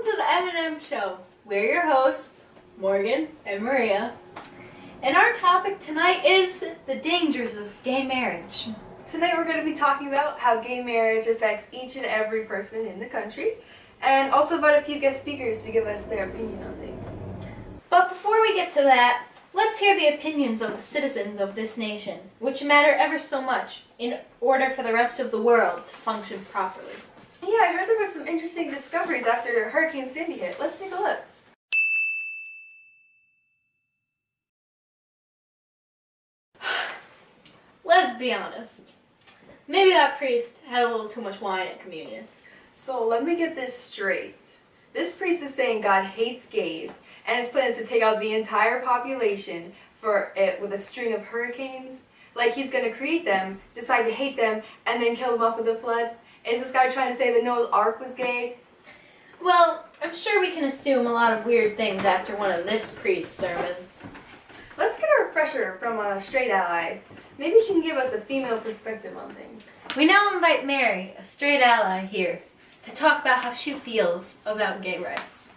to the M&M Show. We're your hosts, Morgan and Maria. And our topic tonight is the dangers of gay marriage. Tonight we're going to be talking about how gay marriage affects each and every person in the country, and also about a few guest speakers to give us their opinion on things. But before we get to that, let's hear the opinions of the citizens of this nation, which matter ever so much in order for the rest of the world to function properly. Yeah, I heard there were some interesting discoveries after Hurricane Sandy hit. Let's take a look. Let's be honest. Maybe that priest had a little too much wine at communion. So let me get this straight. This priest is saying God hates gays, and his plan is to take out the entire population for it with a string of hurricanes. Like he's going to create them, decide to hate them, and then kill them off with a flood. Is this guy trying to say that Noah's Ark was gay? Well, I'm sure we can assume a lot of weird things after one of this priest's sermons. Let's get a refresher from a straight ally. Maybe she can give us a female perspective on things. We now invite Mary, a straight ally here, to talk about how she feels about gay rights.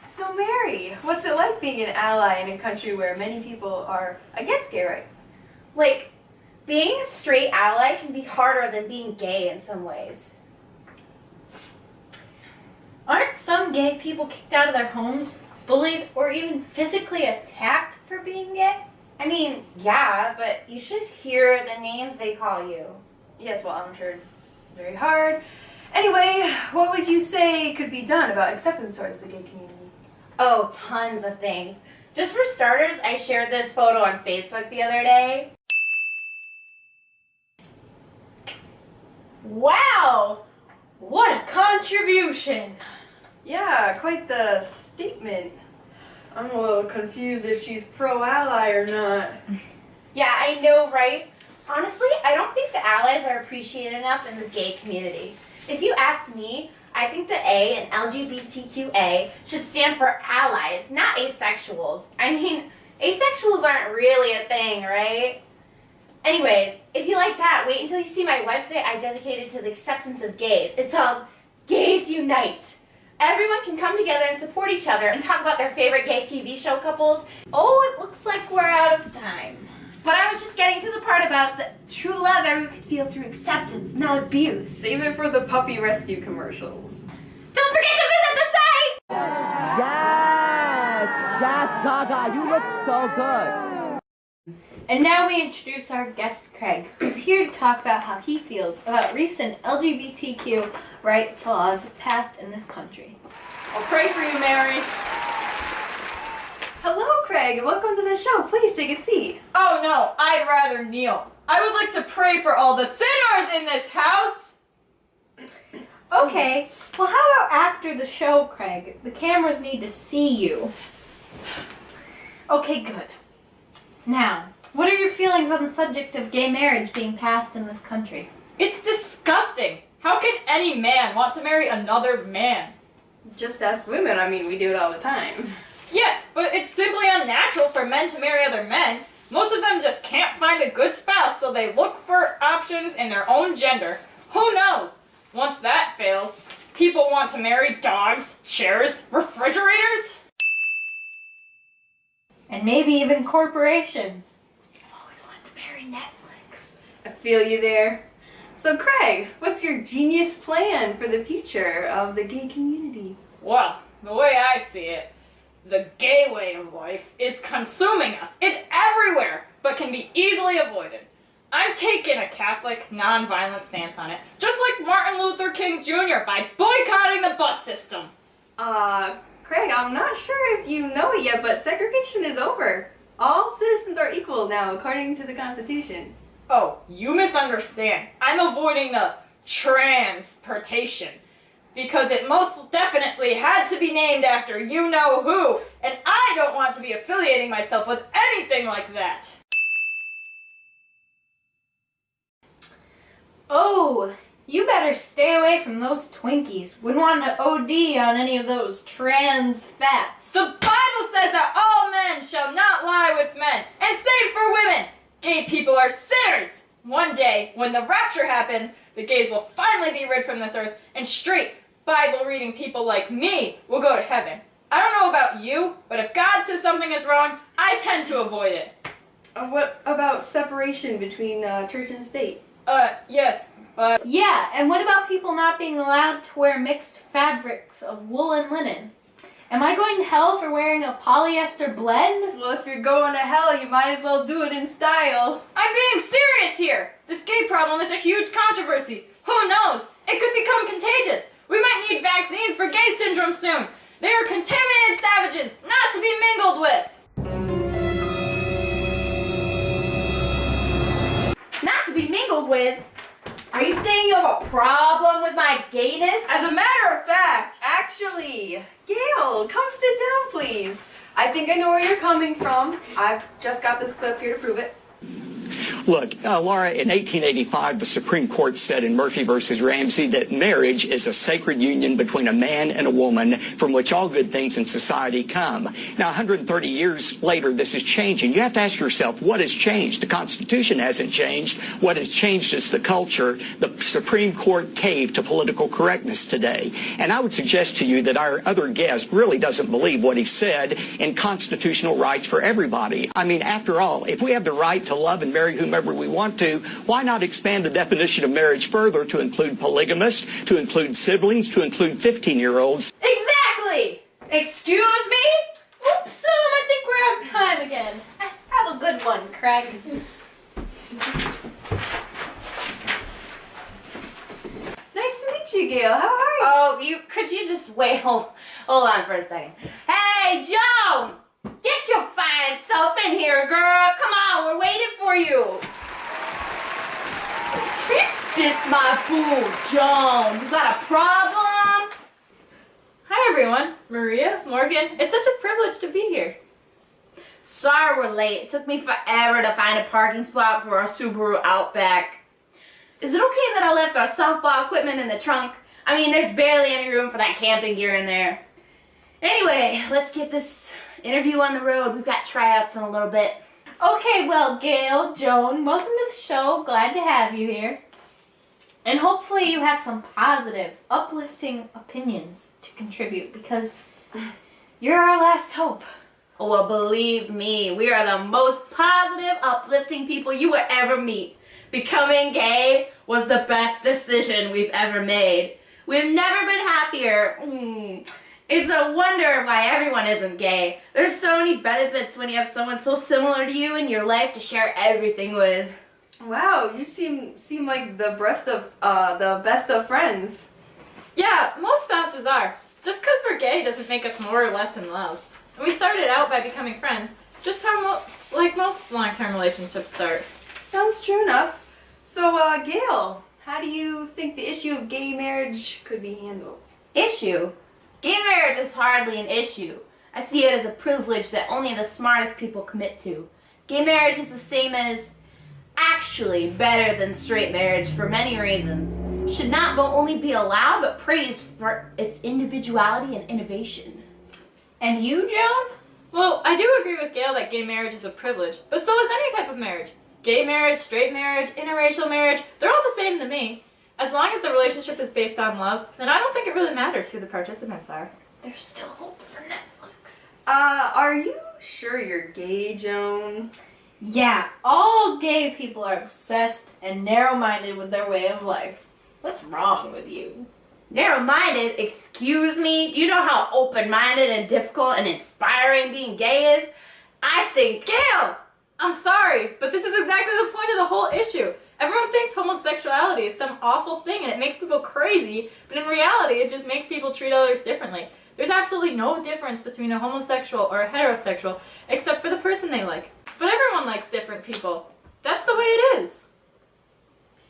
So Mary, what's it like being an ally in a country where many people are against gay rights? Like, being a straight ally can be harder than being gay in some ways. Aren't some gay people kicked out of their homes, bullied, or even physically attacked for being gay? I mean, yeah, but you should hear the names they call you. Yes, well, I'm sure it's very hard. Anyway, what would you say could be done about acceptance towards the gay community? Oh, tons of things. Just for starters, I shared this photo on Facebook the other day. Wow! What a contribution! Yeah, quite the statement. I'm a little confused if she's pro-ally or not. Yeah, I know, right? Honestly, I don't think the allies are appreciated enough in the gay community. If you ask me, I think the A in LGBTQA should stand for allies, not asexuals. I mean, asexuals aren't really a thing, right? Anyways, if you like that, wait until you see my website I dedicated to the acceptance of gays. It's called Gays Unite. Everyone can come together and support each other and talk about their favorite gay TV show couples. Oh, it looks like we're out of time. But I was just getting to the part about the true love everyone can feel through acceptance, not abuse. Save it for the puppy rescue commercials. Don't forget to visit the site! Yes! Yes, Gaga, you look so good. And now we introduce our guest, Craig, who's here to talk about how he feels about recent LGBTQ rights laws passed in this country. I'll pray for you, Mary. Hello, Craig. Welcome to the show. Please take a seat. Oh no, I'd rather kneel. I would like to pray for all the sinners in this house. Okay, well how about after the show, Craig? The cameras need to see you. Okay, good. Now, what are your feelings on the subject of gay marriage being passed in this country? It's disgusting. How can any man want to marry another man? Just ask women. I mean, we do it all the time. Yes, but it's simply unnatural for men to marry other men. Most of them just can't find a good spouse, so they look for options in their own gender. Who knows? Once that fails, people want to marry dogs, chairs, refrigerators. And maybe even corporations. I've always wanted to marry Netflix. I feel you there. So, Craig, what's your genius plan for the future of the gay community? Well, the way I see it, the gay way of life is consuming us. It's everywhere, but can be easily avoided. I'm taking a Catholic, non-violent stance on it, just like Martin Luther King Jr. by boycotting the bus system. Craig, I'm not sure if you know it yet, but segregation is over. All citizens are equal now, according to the Constitution. Oh, you misunderstand. I'm avoiding the transportation because it most definitely had to be named after you-know-who, and I don't want to be affiliating myself with anything like that. Oh, you better stay away from those Twinkies. Wouldn't want to OD on any of those trans fats. The Bible says that all men shall not lie with men, and same for women. Gay people are sinners. One day, when the rapture happens, the gays will finally be rid from this earth, and straight, Bible-reading people like me will go to heaven. I don't know about you, but if God says something is wrong, I tend to avoid it. What about separation between church and state? Yes, but... Yeah, and what about people not being allowed to wear mixed fabrics of wool and linen? Am I going to hell for wearing a polyester blend? Well, if you're going to hell, you might as well do it in style. I'm being serious here! This gay problem is a huge controversy. Who knows? It could become contagious. We might need vaccines for gay syndrome soon. They are contaminated savages, not to be mingled with. Not to be mingled with? Are you saying you have a problem with my gayness? As a matter of fact, Actually, Gail, come sit down, please. I think I know where you're coming from. I've just got this clip here to prove it. Look, Laura, in 1885, the Supreme Court said in Murphy versus Ramsey that marriage is a sacred union between a man and a woman from which all good things in society come. Now, 130 years later, this is changing. You have to ask yourself, what has changed? The Constitution hasn't changed. What has changed is the culture. The Supreme Court caved to political correctness today. And I would suggest to you that our other guest really doesn't believe what he said in constitutional rights for everybody. I mean, after all, if we have the right to love and marry whomever we want to, why not expand the definition of marriage further to include polygamists, to include siblings, to include 15-year-olds? exactly! Excuse me? Oops, I think we're out of time again. Have a good one, Craig. Nice to meet you, Gail. How are you? Oh, could you just wait? Hold on for a second. Hey, Joan! Get your fine self in here, girl. Come on, we're waiting for you. This my boo, Joan. You got a problem? Hi everyone, Maria, Morgan. It's such a privilege to be here. Sorry we're late. It took me forever to find a parking spot for our Subaru Outback. Is it okay that I left our softball equipment in the trunk? I mean, there's barely any room for that camping gear in there. Anyway, let's get this interview on the road. We've got tryouts in a little bit. Okay, well, Gail, Joan, welcome to the show. Glad to have you here. And hopefully you have some positive, uplifting opinions to contribute because you're our last hope. Oh, well, believe me, we are the most positive, uplifting people you will ever meet. Becoming gay was the best decision we've ever made. We've never been happier. It's a wonder why everyone isn't gay. There's so many benefits when you have someone so similar to you in your life to share everything with. Wow, you seem like the best of friends. Yeah, most spouses are. Just because we're gay doesn't make us more or less in love. And we started out by becoming friends, just how most long-term relationships start. Sounds true enough. So, Gail, how do you think the issue of gay marriage could be handled? Issue? Gay marriage is hardly an issue. I see it as a privilege that only the smartest people commit to. Gay marriage is the same as, actually better than straight marriage for many reasons. Should not only be allowed, but praised for its individuality and innovation. And you, Joan? Well, I do agree with Gail that gay marriage is a privilege, but so is any type of marriage. Gay marriage, straight marriage, interracial marriage, they're all the same to me. As long as the relationship is based on love, then I don't think it really matters who the participants are. There's still hope for Netflix. Are you sure you're gay, Joan? Yeah, all gay people are obsessed and narrow-minded with their way of life. What's wrong with you? Narrow-minded? Excuse me? Do you know how open-minded and difficult and inspiring being gay is? I think... Gail! I'm sorry, but this is exactly the point of the whole issue. Everyone thinks homosexuality is some awful thing and it makes people crazy, but in reality it just makes people treat others differently. There's absolutely no difference between a homosexual or a heterosexual except for the person they like. But everyone likes different people. That's the way it is.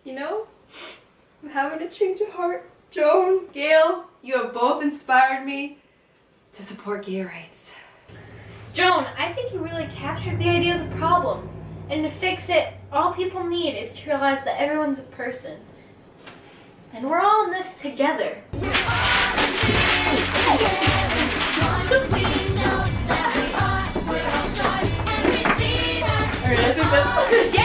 You know, I'm having a change of heart. Joan, Gail, you have both inspired me to support gay rights. Joan, I think you really captured the idea of the problem. And to fix it, all people need is to realize that everyone's a person. And we're all in this together. Alright, I think that's... Yeah!